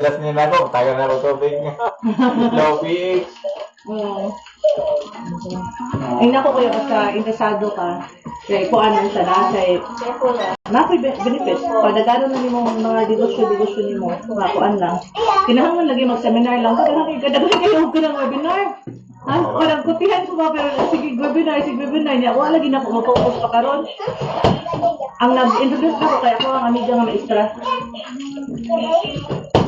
Alas niya na ako, tagal na ako tubig niya. Tubig. Ay nako kuya, basta interesado ka. Kaya kuan man sa nasa nakoy benefit. Padagano na nimo mga negosyo nimo, mga kuan lang. Kinahanglan lagi mag-seminar lang. Kadaghan kayo og kanang webinar. Parang kopihan ko ba pero sige webinar niya. Wala lagi na ko mo-focus pa karon. Ang nag-introduce na ko kaya ako ang amiga nga maestra.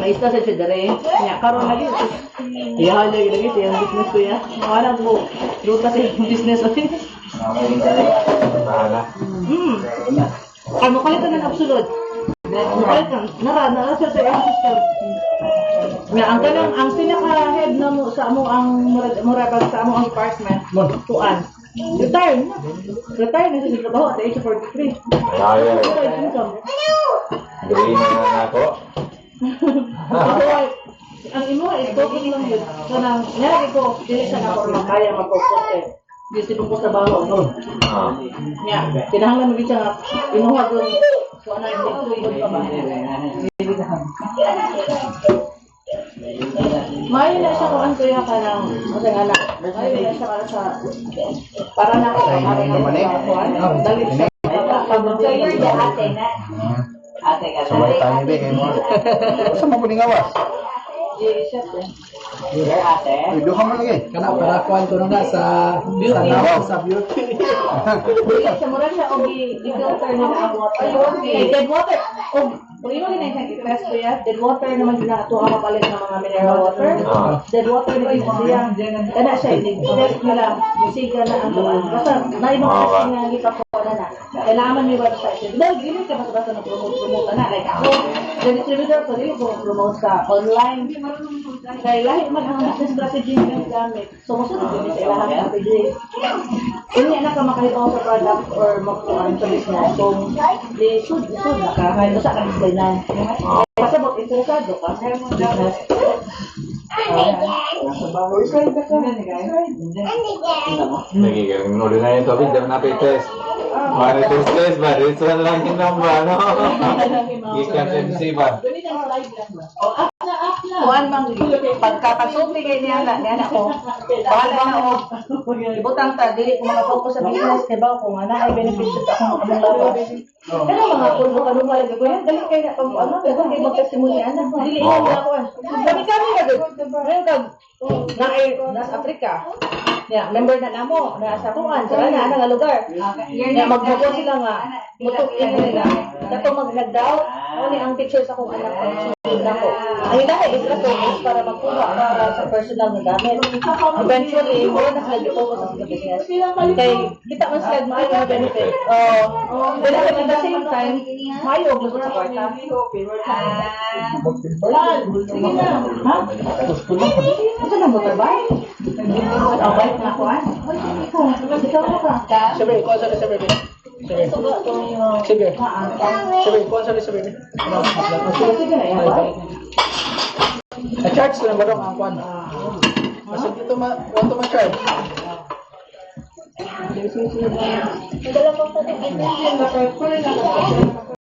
Maestra sa Chedere. Nya karon lagi. Iya lagi yung business ko ya. Wala ko. Do kasi yung business ko. Bahala. Ano kalit na absolute? Kalit na. Nara sa system. Nga ang kanang ang pinaka-head na mo sa amo ang murabag sa amo ang department. Tuan. Retire na siya sa trabaho at the age of 43. Ay. Gawin na ako. Ang imo ay focus lang yun. So nang nyari ko, dili siya na ako makaya mag-focus eh. Dito ko sa trabaho. Nya, kinahanglan mo siya nga inuha doon. So ano yung dito pa ba? Mayo na siya kung ano kuya ka ng masang anak. Mayo na siya para sa para na ako. Dali siya. Pag-player niya ate na. Ate ka na. Sabay tayo din kayo mo. Saan mo puning awas? Ate. Uy, duha mo lagi. Kana para kuan ko na sa beauty. Sa beauty. Sa mura siya og i-filter na ang water. Dead water. Kung imo ginay sa test ko ya, dead water naman ginato ang mapalit ng mga mineral water. Dead water na yung siya. Kana siya i-test nila, musiga na ang tuwan. Basta na ibang testing nga gipako na. Kailangan may website. Dahil gini ka basta na promote na like ako. The distributor ko rin ko promote sa online. Kaya lahi man ang business strategy ng gamit. So musunod din sa ilahan strategy. Hindi na ka makahitaw sa product or magkuhan sa business. So they should nakahito sa kanilang. Kasi mag interesado ka sa business. Nagiging nulo na yung tubig, dapat napitest. Mga test ba? Dito lang yung number, no? Gikan MC ba? Kuan mang pagkapagsupi kay niya na ko. Bahala na ako. Ibutang ta dili ko maka-focus sa business kay ba kung ana ay benefits sa akong kamulawa. Ano mga kulbo kanung lagi ko yan dali kay na pag ano dagan kay mag-testimony anak dili ina na ko. Kami na gud. Ngayon kag nasa Africa. Ya, member na namo na sa kuan sa ana nga lugar. Ya magbuo sila nga mutukin nila. Kato mag-nagdaw ni ang teacher sa kung anak ko. Ang ilahe is para magkuha para sa personal na gamit. Eventually, mo na sila dito sa business. Kaya kita man sila maayo na benefit. Then at the same time, maayo og lusot sa kwarta. Sige na. Ha? Ito na motorbike? Bike na ako ah. Ikaw ka. Sabi ko sa sabi. Sige. Sige. Sabi ko sa sabi. Sige na yan. Na-charge ko lang ba ang kuan? Kasi dito want to ma-charge. Sige.